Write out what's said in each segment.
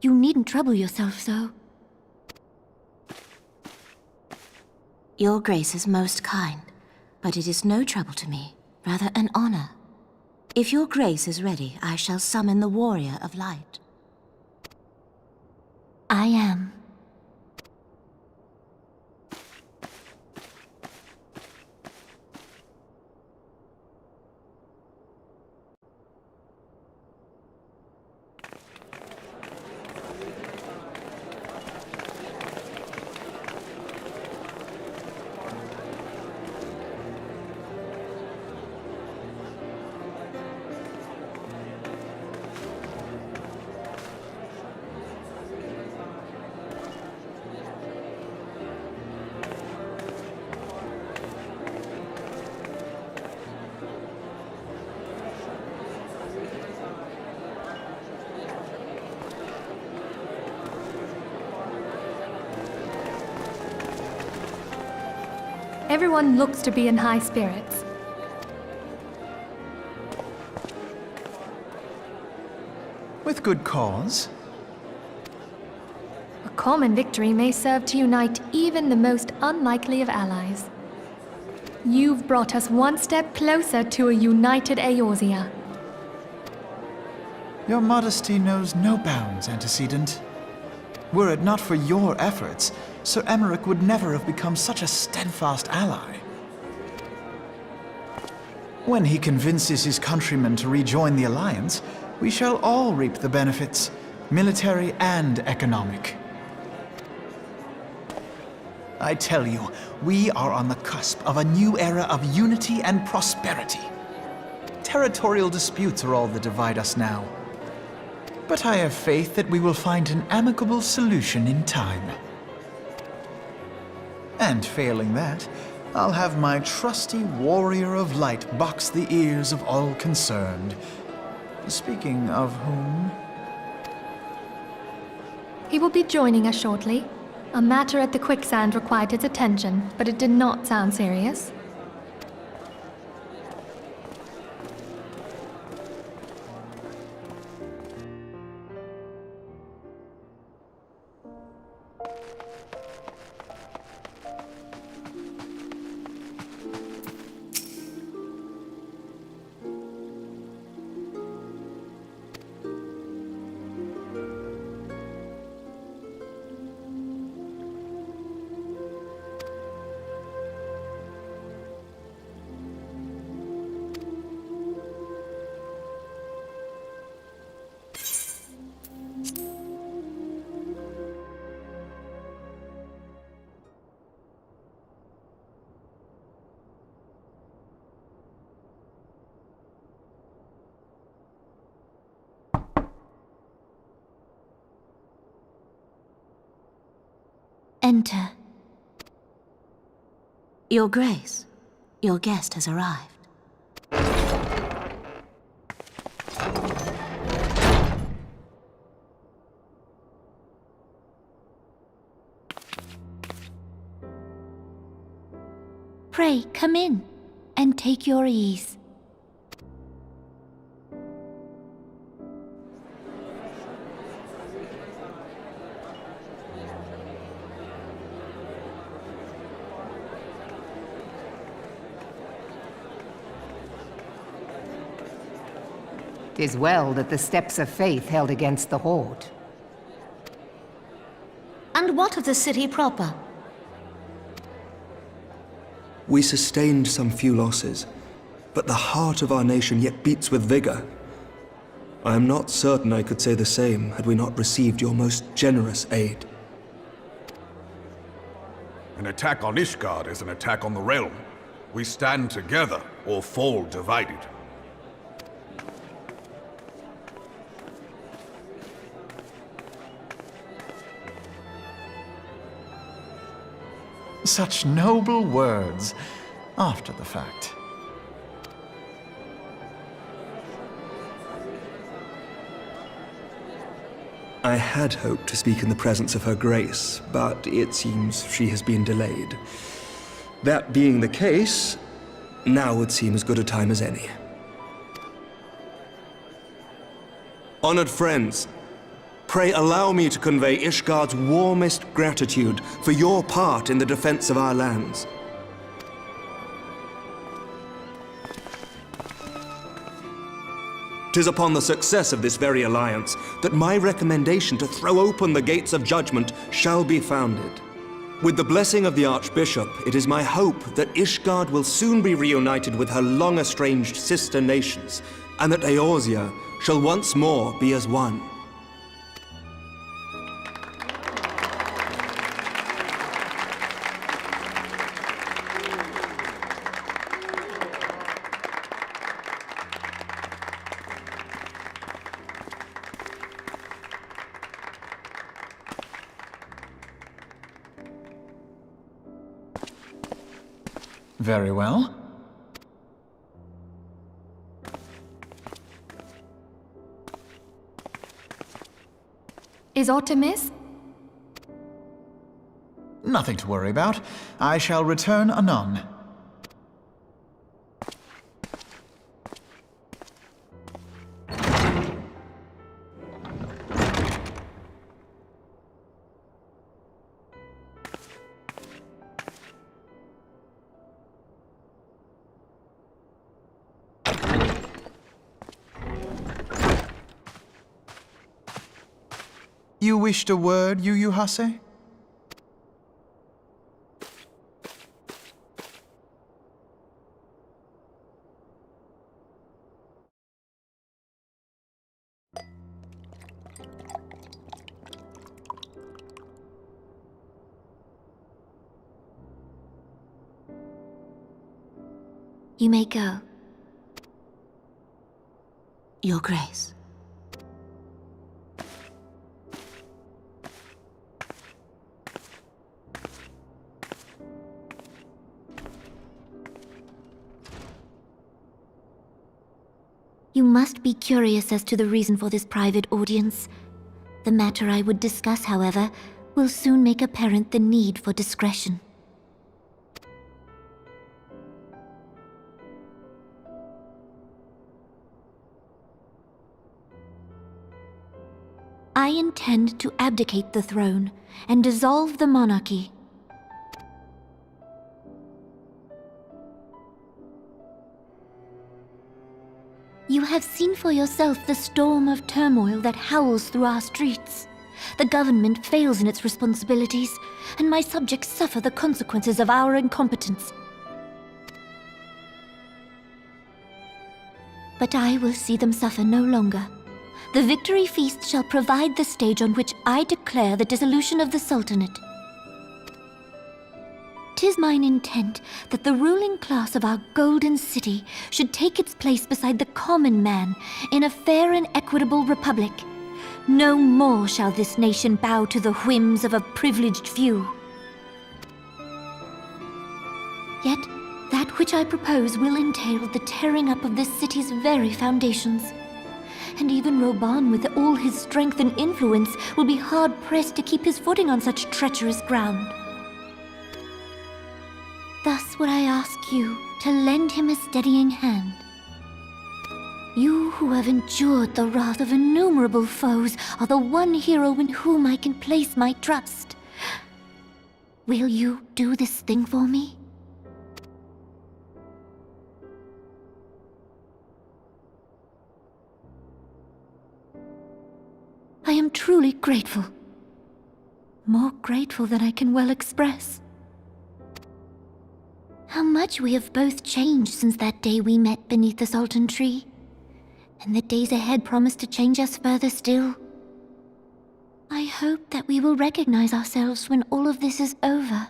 You needn't trouble yourself so. Your Grace is most kind, but it is no trouble to me, rather an honor. If your Grace is ready, I shall summon the Warrior of Light. I am. Everyone looks to be in high spirits. With good cause. A common victory may serve to unite even the most unlikely of allies. You've brought us one step closer to a united Eorzea. Your modesty knows no bounds, Antecedent. Were it not for your efforts, Sir Emmerich would never have become such a steadfast ally. When he convinces his countrymen to rejoin the Alliance, we shall all reap the benefits, military and economic. I tell you, we are on the cusp of a new era of unity and prosperity. Territorial disputes are all that divide us now. But I have faith that we will find an amicable solution in time. And failing that, I'll have my trusty Warrior of Light box the ears of all concerned. Speaking of whom... He will be joining us shortly. A matter at the quicksand required his attention, but it did not sound serious. Enter. Your Grace, your guest has arrived. Pray, come in, and take your ease. "'Tis well that the steps of faith held against the Horde." And what of the city proper? We sustained some few losses, but the heart of our nation yet beats with vigor. I am not certain I could say the same had we not received your most generous aid. An attack on Ishgard is an attack on the realm. We stand together or fall divided. Such noble words, after the fact. I had hoped to speak in the presence of Her Grace, but it seems she has been delayed. That being the case, now would seem as good a time as any. Honored friends, Pray allow me to convey Ishgard's warmest gratitude for your part in the defense of our lands. 'Tis upon the success of this very alliance that my recommendation to throw open the gates of judgment shall be founded. With the blessing of the Archbishop, it is my hope that Ishgard will soon be reunited with her long-estranged sister nations, and that Eorzea shall once more be as one. Very well. Is aught amiss? Nothing to worry about. I shall return anon. You wished a word, Yu Hase? You may go. Your Grace. You must be curious as to the reason for this private audience. The matter I would discuss, however, will soon make apparent the need for discretion. I intend to abdicate the throne and dissolve the monarchy. You have seen for yourself the storm of turmoil that howls through our streets. The government fails in its responsibilities, and my subjects suffer the consequences of our incompetence. But I will see them suffer no longer. The victory feast shall provide the stage on which I declare the dissolution of the Sultanate. 'Tis mine intent that the ruling class of our golden city should take its place beside the common man in a fair and equitable republic. No more shall this nation bow to the whims of a privileged few. Yet, that which I propose will entail the tearing up of this city's very foundations. And even Reborn, with all his strength and influence, will be hard-pressed to keep his footing on such treacherous ground. Thus would I ask you to lend him a steadying hand. You who have endured the wrath of innumerable foes are the one hero in whom I can place my trust. Will you do this thing for me? I am truly grateful. More grateful than I can well express. How much we have both changed since that day we met beneath the Sultan tree. And the days ahead promise to change us further still. I hope that we will recognize ourselves when all of this is over.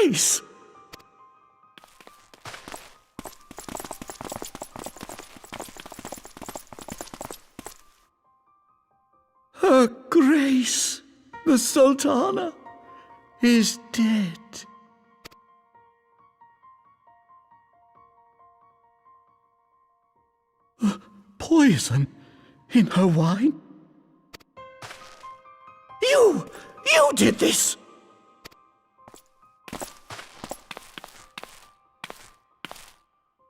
Grace! Her Grace, the Sultana, is dead. Poison in her wine? You did this!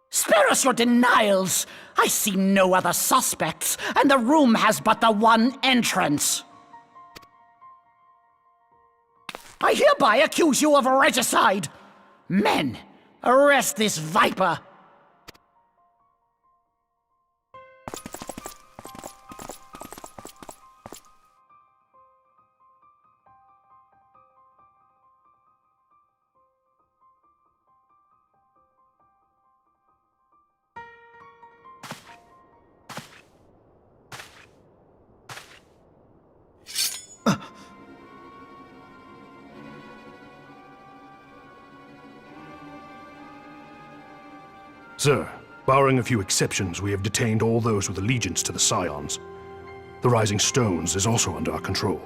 Spare us your denials! I see no other suspects, and the room has but the one entrance. I hereby accuse you of regicide! Men, arrest this viper! Sir, barring a few exceptions, we have detained all those with allegiance to the Scions. The Rising Stones is also under our control.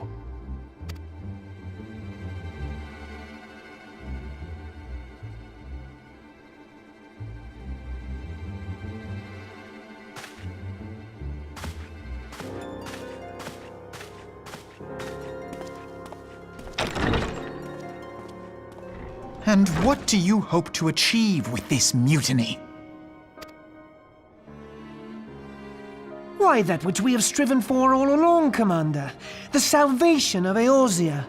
And what do you hope to achieve with this mutiny? Why, that which we have striven for all along, Commander. The salvation of Eorzea.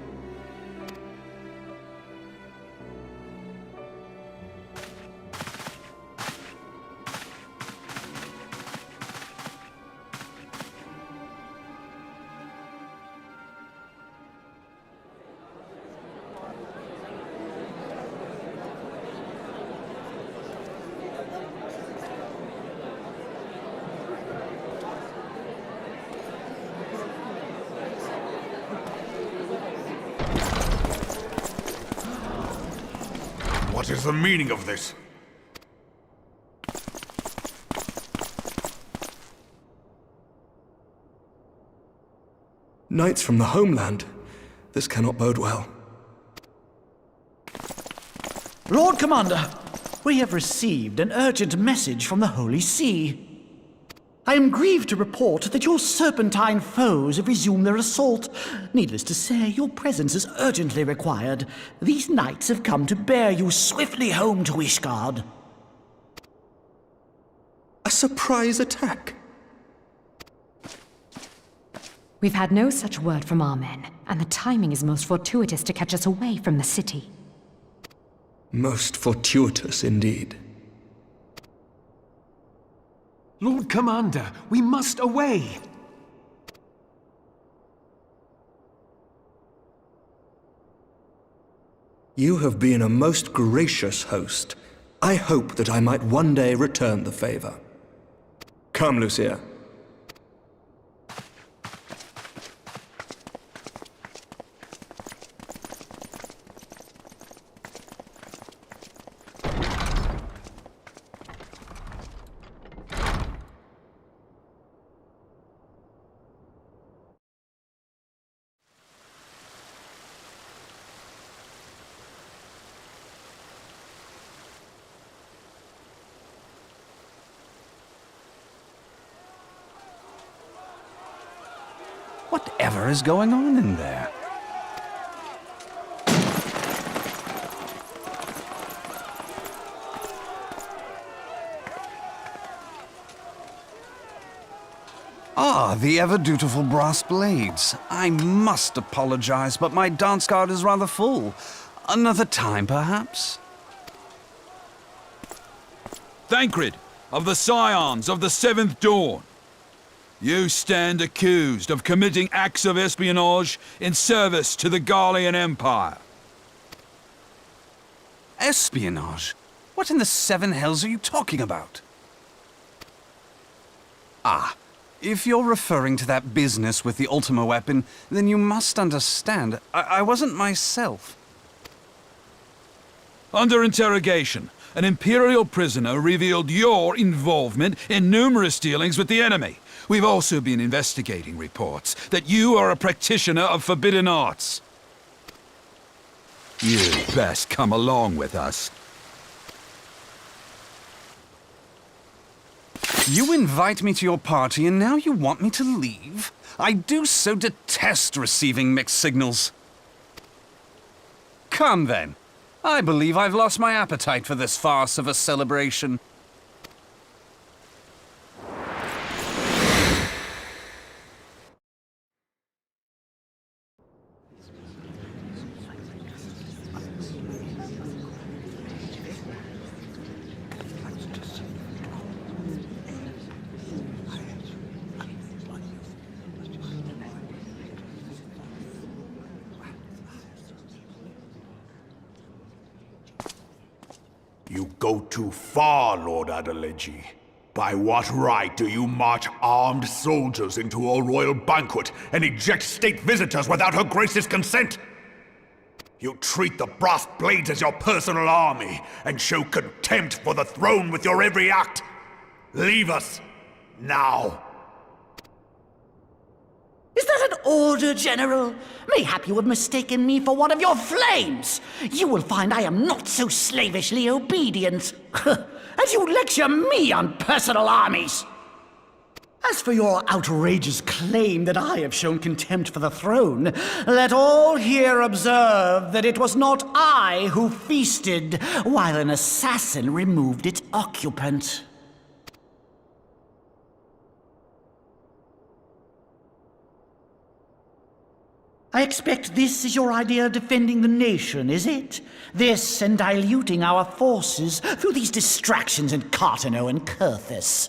What is the meaning of this? Knights from the homeland. This cannot bode well. Lord Commander, we have received an urgent message from the Holy See. I am grieved to report that your serpentine foes have resumed their assault. Needless to say, your presence is urgently required. These knights have come to bear you swiftly home to Ishgard. A surprise attack? We've had no such word from our men, and the timing is most fortuitous to catch us away from the city. Most fortuitous indeed. Lord Commander, we must away! You have been a most gracious host. I hope that I might one day return the favor. Come, Lucia. Whatever is going on in there? Ah, the ever-dutiful brass blades. I must apologize, but my dance card is rather full. Another time, perhaps? Thancred, of the Scions of the Seventh Dawn. You stand accused of committing acts of espionage in service to the Garlean Empire. Espionage? What in the seven hells are you talking about? Ah, if you're referring to that business with the Ultima weapon, then you must understand, I wasn't myself. Under interrogation, an Imperial prisoner revealed your involvement in numerous dealings with the enemy. We've also been investigating reports that you are a practitioner of forbidden arts. You'd best come along with us. You invite me to your party and now you want me to leave? I do so detest receiving mixed signals. Come then. I believe I've lost my appetite for this farce of a celebration. You go too far, Lord Adeleji. By what right do you march armed soldiers into a royal banquet and eject state visitors without Her Grace's consent? You treat the brass blades as your personal army and show contempt for the throne with your every act. Leave us, now. Is that an order, General? Mayhap you have mistaken me for one of your flames. You will find I am not so slavishly obedient. As you lecture me on personal armies. As for your outrageous claim that I have shown contempt for the throne, let all here observe that it was not I who feasted while an assassin removed its occupant. I expect this is your idea of defending the nation, is it? This and diluting our forces through these distractions in Cartano and Kurthis.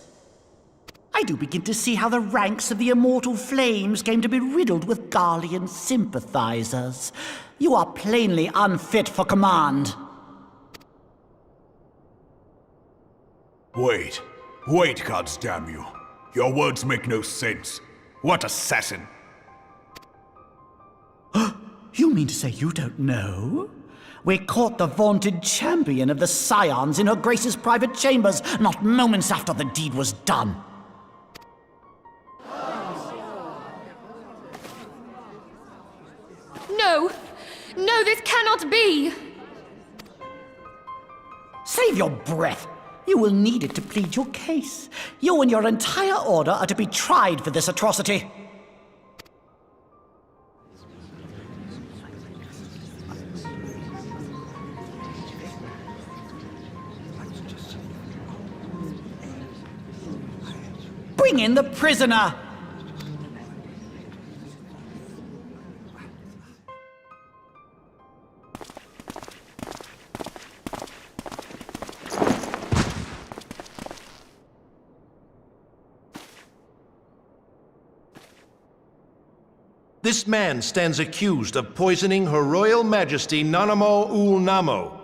I do begin to see how the ranks of the immortal flames came to be riddled with Garlean sympathizers. You are plainly unfit for command. Wait, goddamn you. Your words make no sense. What assassin? You mean to say you don't know? We caught the vaunted champion of the Scions in Her Grace's private chambers, not moments after the deed was done. No! No, this cannot be! Save your breath. You will need it to plead your case. You and your entire order are to be tried for this atrocity. Bring in the prisoner! This man stands accused of poisoning Her Royal Majesty Nanamo Ul Namo,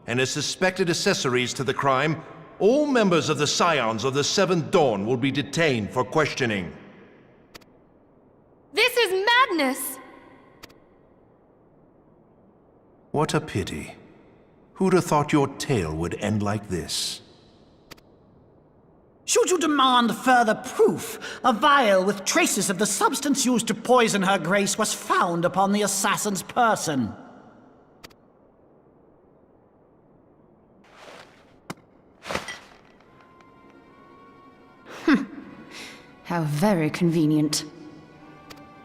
and as suspected accessories to the crime, all members of the Scions of the Seventh Dawn will be detained for questioning. This is madness! What a pity. Who'd have thought your tale would end like this? Should you demand further proof, a vial with traces of the substance used to poison Her Grace was found upon the assassin's person. How very convenient.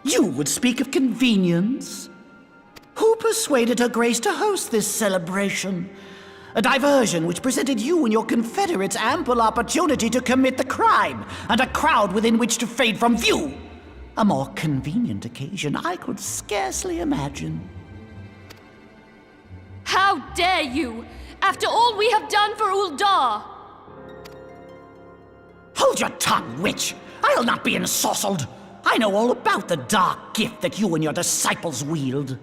You would speak of convenience? Who persuaded Her Grace to host this celebration? A diversion which presented you and your confederates ample opportunity to commit the crime, and a crowd within which to fade from view. A more convenient occasion I could scarcely imagine. How dare you! After all we have done for Uldar! Hold your tongue, witch! I'll not be ensorcelled! I know all about the dark gift that you and your disciples wield.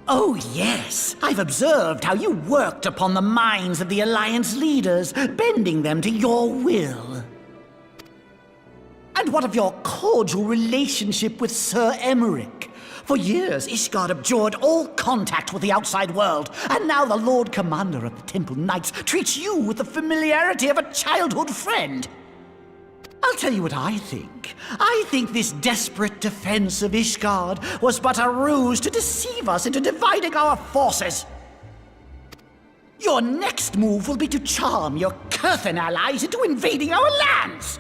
Oh, yes. I've observed how you worked upon the minds of the Alliance leaders, bending them to your will. And what of your cordial relationship with Sir Emmerich? For years, Ishgard abjured all contact with the outside world, and now the Lord Commander of the Temple Knights treats you with the familiarity of a childhood friend. I'll tell you what I think. I think this desperate defense of Ishgard was but a ruse to deceive us into dividing our forces. Your next move will be to charm your Kurthan allies into invading our lands.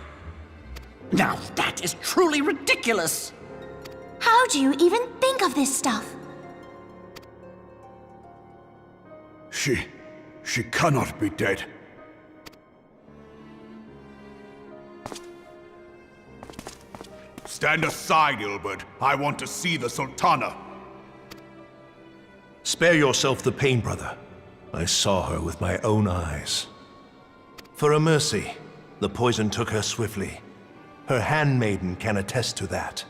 Now that is truly ridiculous. How do you even think of this stuff? She cannot be dead. Stand aside, Ilbert. I want to see the Sultana. Spare yourself the pain, brother. I saw her with my own eyes. For a mercy, the poison took her swiftly. Her handmaiden can attest to that.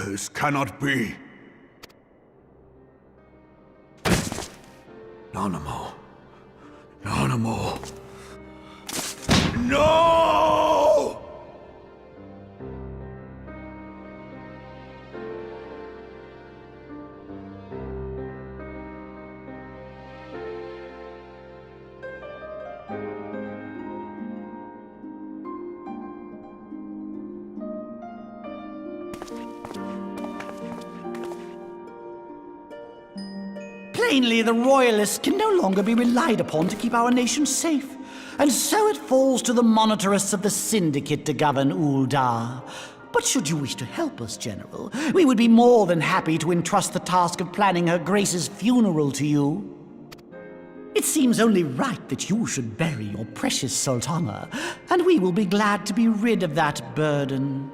This cannot be. Nanamo. Nanamo. No! Plainly, the Royalists can no longer be relied upon to keep our nation safe. And so it falls to the monitorists of the Syndicate to govern Uldar. But should you wish to help us, General, we would be more than happy to entrust the task of planning Her Grace's funeral to you. It seems only right that you should bury your precious Sultana, and we will be glad to be rid of that burden.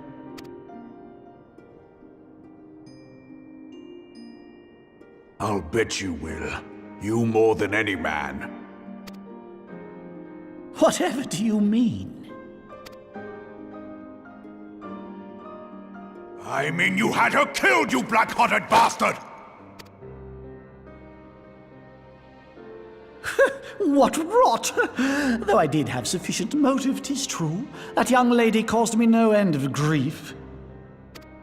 I'll bet you will. You more than any man. Whatever do you mean? I mean you had her killed, you black-hearted bastard! What rot! Though I did have sufficient motive, 'tis true. That young lady caused me no end of grief.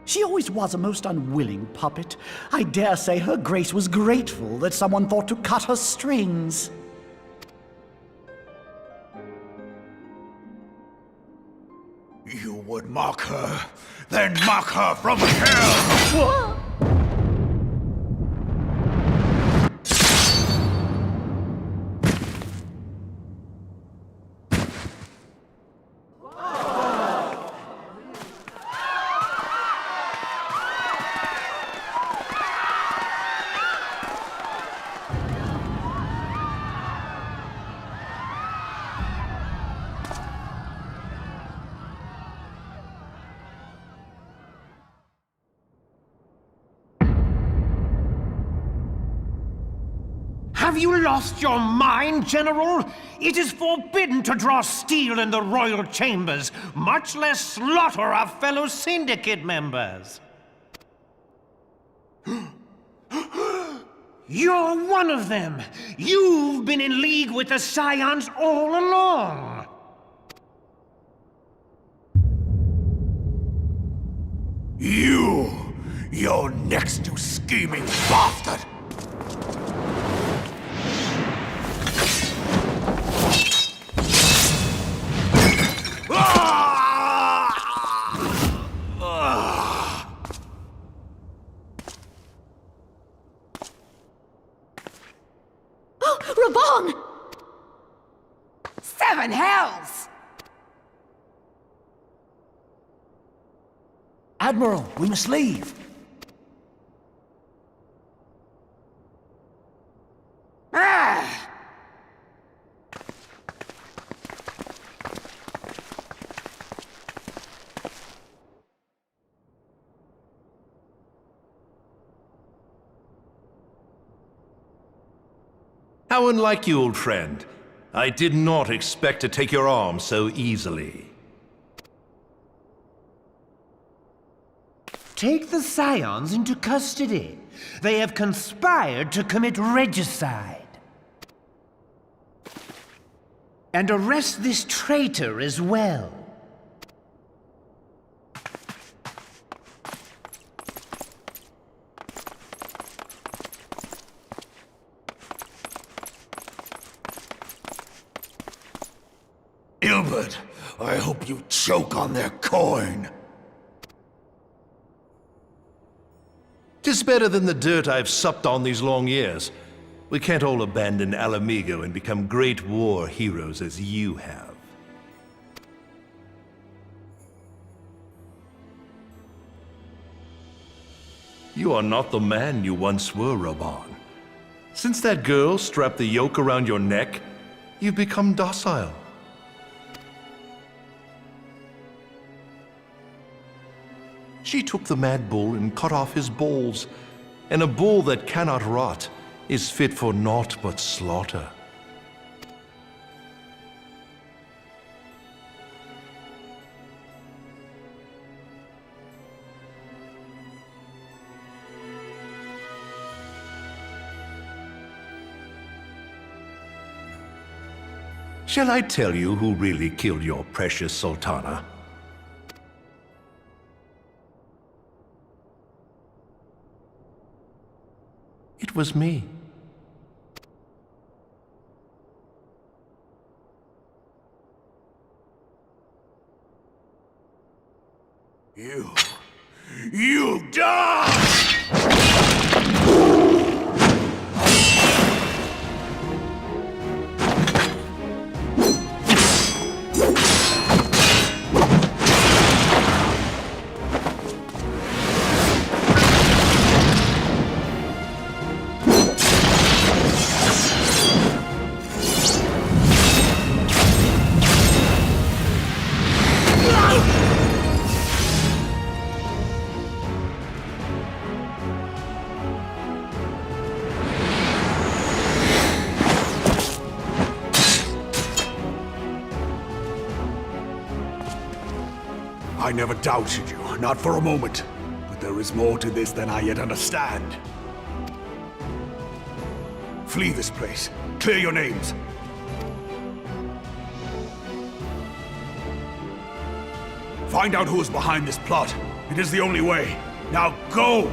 She always was a most unwilling puppet. I dare say Her Grace was grateful that someone thought to cut her strings. You would mock her, then mock her from hell! What? Have you lost your mind, General? It is forbidden to draw steel in the royal chambers, much less slaughter our fellow Syndicate members. You're one of them! You've been in league with the Scions all along! You're next, you scheming bastard! Reborn! Seven hells! Admiral, we must leave. Ah! How unlike you, old friend. I did not expect to take your arm so easily. Take the Scions into custody. They have conspired to commit regicide. And arrest this traitor as well. Ilbert, I hope you choke on their coin. 'Tis better than the dirt I've supped on these long years. We can't all abandon Alamigo and become great war heroes as you have. You are not the man you once were, Reborn. Since that girl strapped the yoke around your neck, you've become docile. She took the mad bull and cut off his balls, and a bull that cannot rot is fit for naught but slaughter. Shall I tell you who really killed your precious Sultana? It was me. You die! I never doubted you, not for a moment. But there is more to this than I yet understand. Flee this place. Clear your names. Find out who is behind this plot. It is the only way. Now go!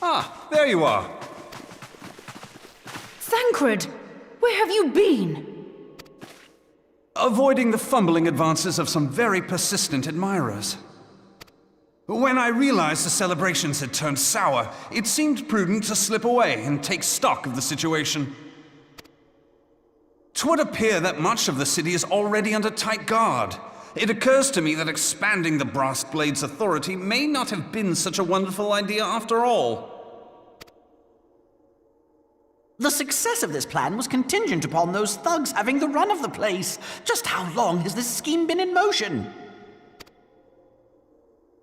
Ah, there you are. Thancred! Where have you been? Avoiding the fumbling advances of some very persistent admirers. When I realized the celebrations had turned sour, it seemed prudent to slip away and take stock of the situation. 'Twould appear that much of the city is already under tight guard. It occurs to me that expanding the Brass Blade's authority may not have been such a wonderful idea after all. The success of this plan was contingent upon those thugs having the run of the place. Just how long has this scheme been in motion?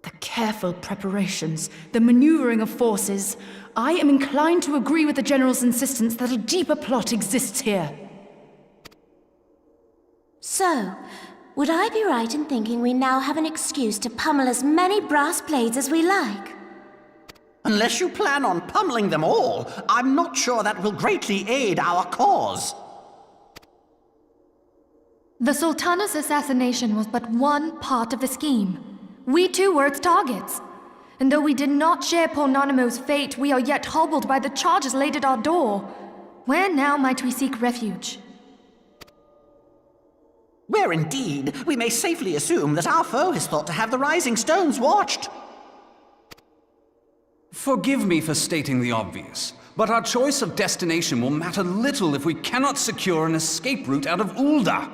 The careful preparations, the maneuvering of forces. I am inclined to agree with the General's insistence that a deeper plot exists here. So, would I be right in thinking we now have an excuse to pummel as many brass blades as we like? Unless you plan on pummeling them all, I'm not sure that will greatly aid our cause. The Sultana's assassination was but one part of the scheme. We too were its targets. And though we did not share poor Nanamo's fate, we are yet hobbled by the charges laid at our door. Where now might we seek refuge? Where indeed, we may safely assume that our foe is thought to have the Rising Stones watched. Forgive me for stating the obvious, but our choice of destination will matter little if we cannot secure an escape route out of Ulda.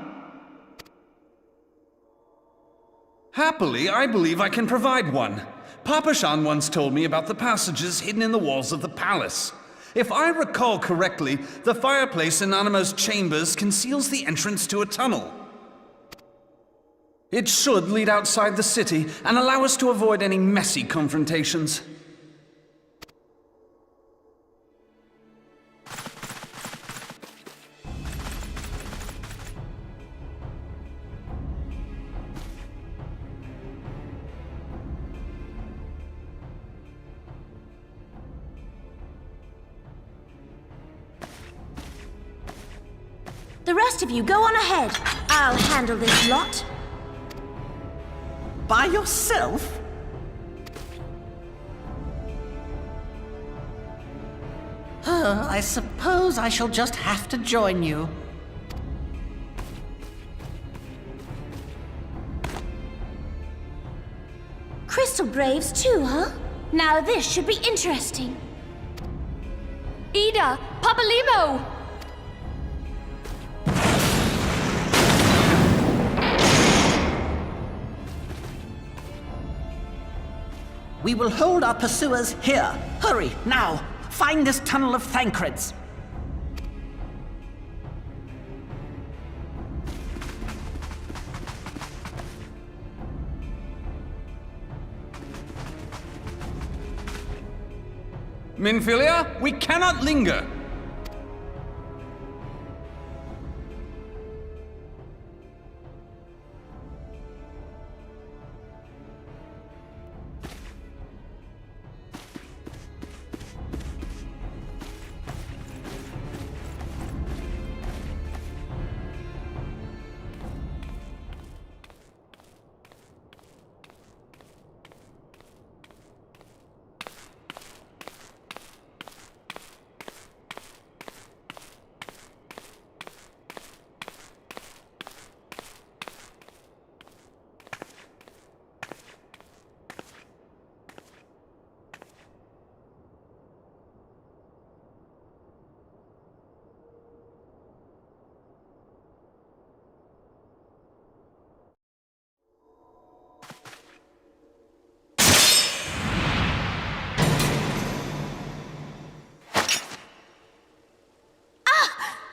Happily, I believe I can provide one. Papa Shan once told me about the passages hidden in the walls of the palace. If I recall correctly, the fireplace in Nanamo's chambers conceals the entrance to a tunnel. It should lead outside the city and allow us to avoid any messy confrontations. The rest of you, go on ahead. I'll handle this lot. By yourself? I suppose I shall just have to join you. Crystal Braves too, huh? Now this should be interesting. Ida! Papa Limo! We will hold our pursuers here. Hurry, now! Find this tunnel of Thancred's. Minfilia, we cannot linger!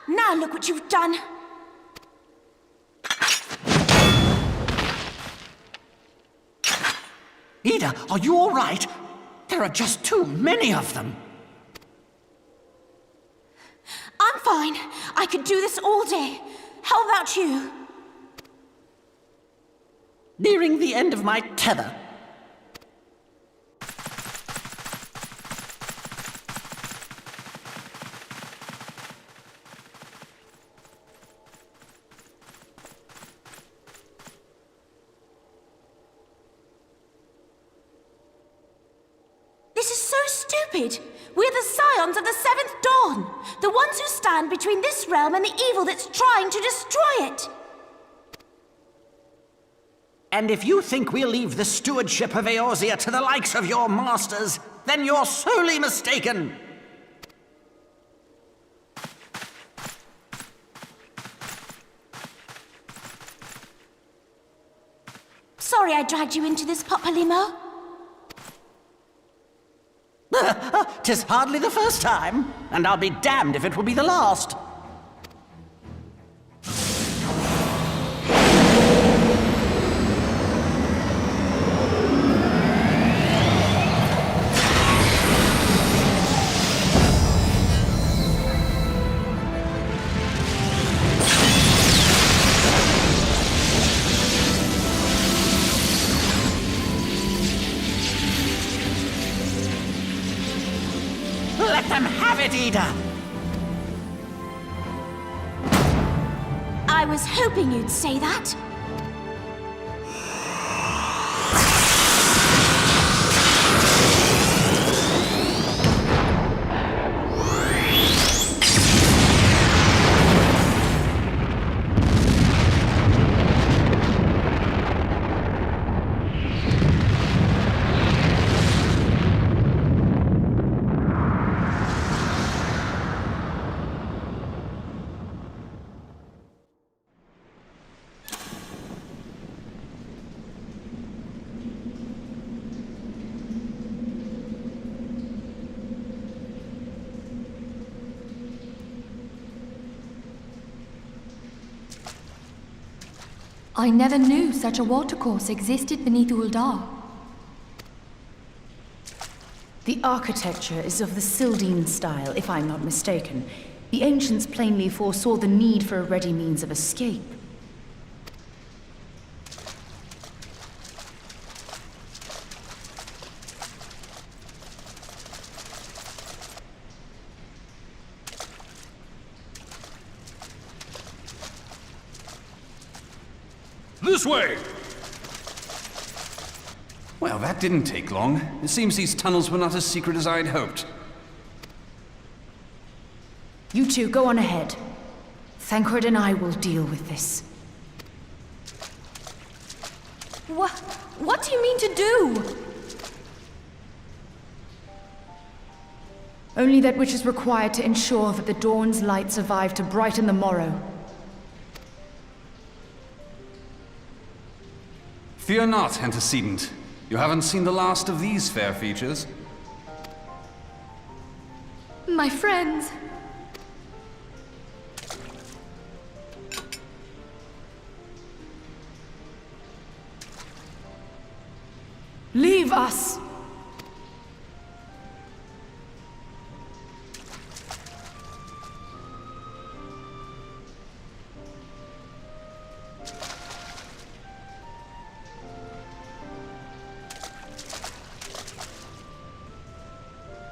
Now look what you've done! Ida, are you all right? There are just too many of them. I'm fine. I could do this all day. How about you? Nearing the end of my tether. This is so stupid! We're the Scions of the Seventh Dawn! The ones who stand between this realm and the evil that's trying to destroy it! And if you think we'll leave the stewardship of Eorzea to the likes of your masters, then you're sorely mistaken! Sorry I dragged you into this, Papa Limo. 'Tis hardly the first time, and I'll be damned if it will be the last. Let them have it, Ida! I was hoping you'd say that. I never knew such a watercourse existed beneath Uldar. The architecture is of the Sildine style, if I'm not mistaken. The ancients plainly foresaw the need for a ready means of escape. This way! Well, that didn't take long. It seems these tunnels were not as secret as I'd hoped. You two, go on ahead. Thancred and I will deal with this. What do you mean to do? Only that which is required to ensure that the dawn's light survive to brighten the morrow. Fear not, antecedent. You haven't seen the last of these fair features. My friends. Leave us!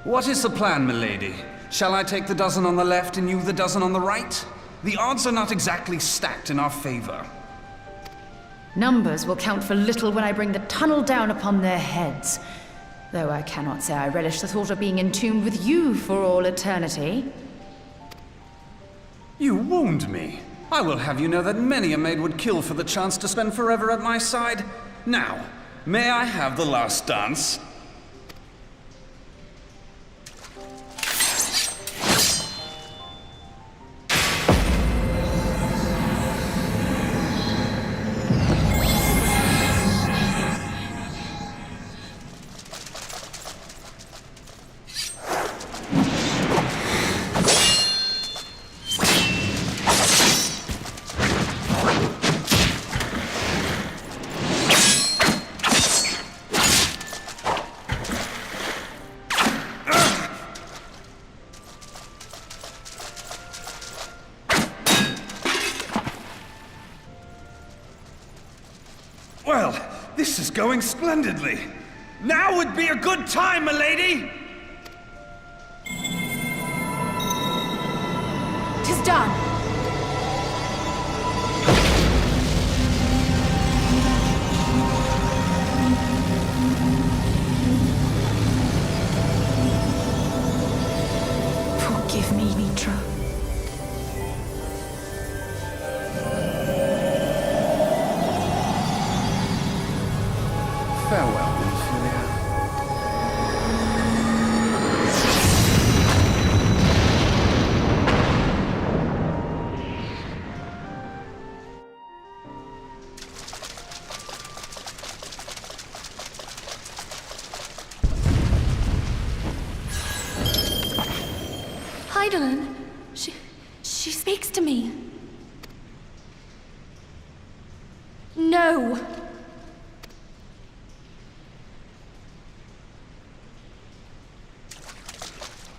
What is the plan, milady? Shall I take the dozen on the left and you the dozen on the right? The odds are not exactly stacked in our favor. Numbers will count for little when I bring the tunnel down upon their heads. Though I cannot say I relish the thought of being entombed with you for all eternity. You wound me. I will have you know that many a maid would kill for the chance to spend forever at my side. Now, may I have the last dance? Well, this is going splendidly. Now would be a good time, milady! 'Tis done! Forgive me, Mitra. Farewell, Ophelia. Heidelin, she speaks to me. No.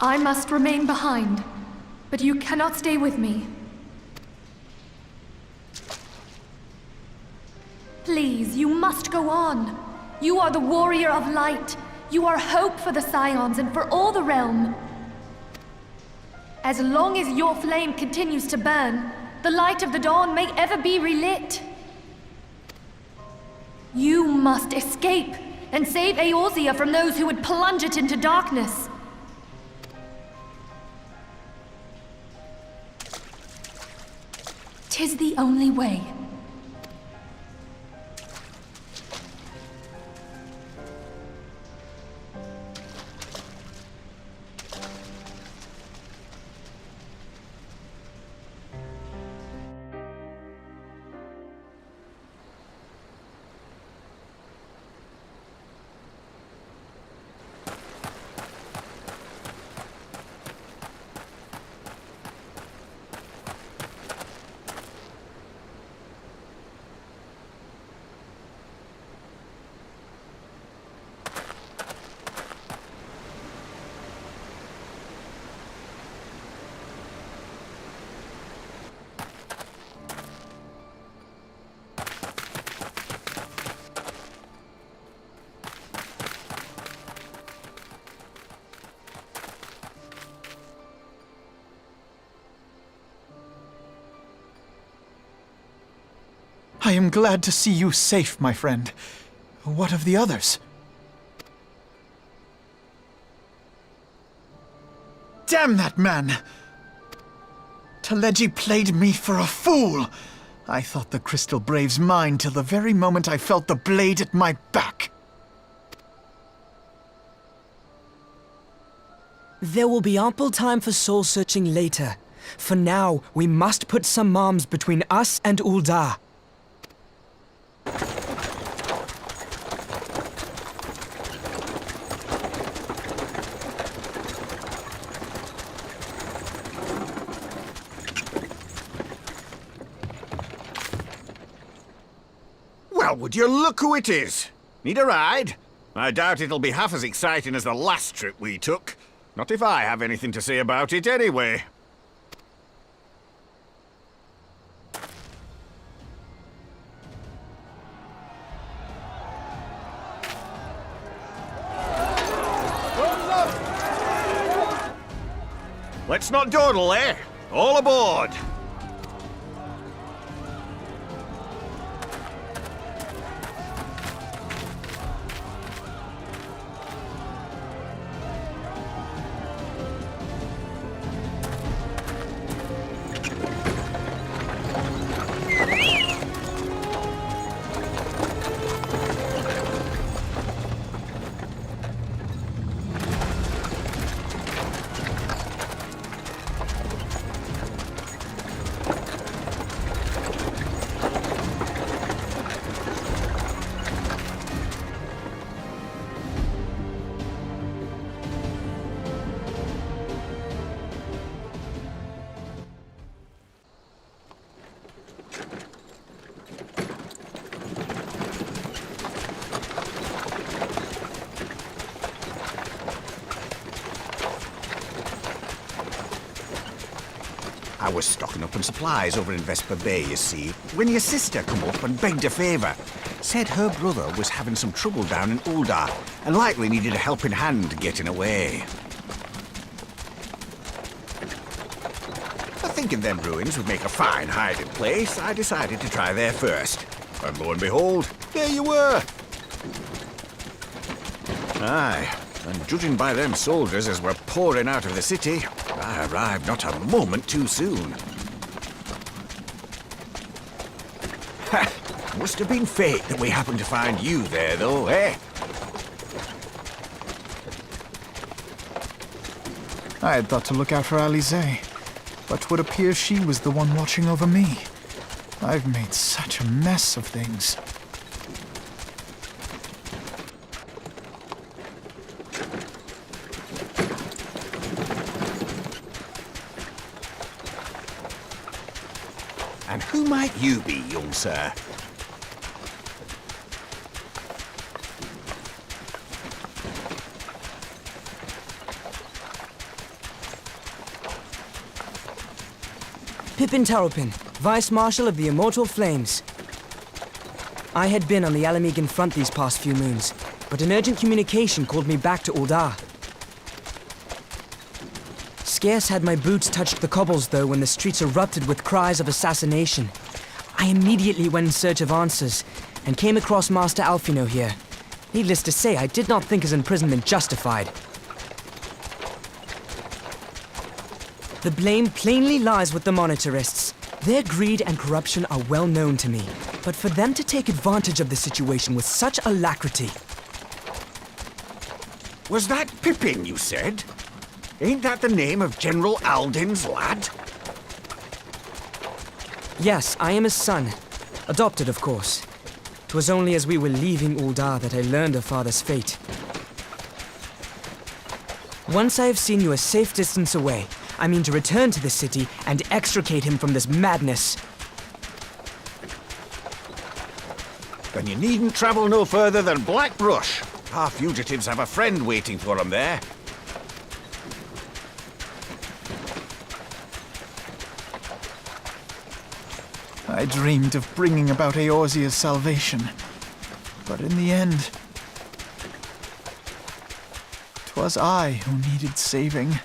I must remain behind, but you cannot stay with me. Please, you must go on. You are the warrior of light. You are hope for the Scions and for all the realm. As long as your flame continues to burn, the light of the dawn may ever be relit. You must escape and save Eorzea from those who would plunge it into darkness. 'Tis the only way. I am glad to see you safe, my friend. What of the others? Damn that man! Taleji played me for a fool! I thought the Crystal Brave's mine till the very moment I felt the blade at my back. There will be ample time for soul-searching later. For now, we must put some arms between us and Ul'dah. Well, would you look who it is? Need a ride? I doubt it'll be half as exciting as the last trip we took. Not if I have anything to say about it anyway. Let's not dawdle, eh? All aboard! I was stocking up on supplies over in Vesper Bay, you see, when your sister come up and begged a favour. Said her brother was having some trouble down in Ul'dah, and likely needed a helping hand getting away. Thinking them ruins would make a fine hiding place, I decided to try there first. And lo and behold, there you were! Aye, and judging by them soldiers as were pouring out of the city, I arrived not a moment too soon. Ha! Must have been fate that we happened to find you there, though, eh? I had thought to look out for Alize, but would appear she was the one watching over me. I've made such a mess of things. And who might you be, young sir? Pippin Taropin, Vice Marshal of the Immortal Flames. I had been on the Alamegan front these past few moons, but an urgent communication called me back to Ul'dah. Scarce had my boots touched the cobbles, though, when the streets erupted with cries of assassination. I immediately went in search of answers, and came across Master Alfino here. Needless to say, I did not think his imprisonment justified. The blame plainly lies with the Monitarists. Their greed and corruption are well known to me, but for them to take advantage of the situation with such alacrity... Was that Pippin, you said? Ain't that the name of General Alden's lad? Yes, I am his son. Adopted, of course. 'Twas only as we were leaving Ul'dah that I learned of father's fate. Once I have seen you a safe distance away, I mean to return to the city and extricate him from this madness. Then you needn't travel no further than Blackbrush. Our fugitives have a friend waiting for them there. I dreamed of bringing about Eorzea's salvation, but in the end, 'twas I who needed saving.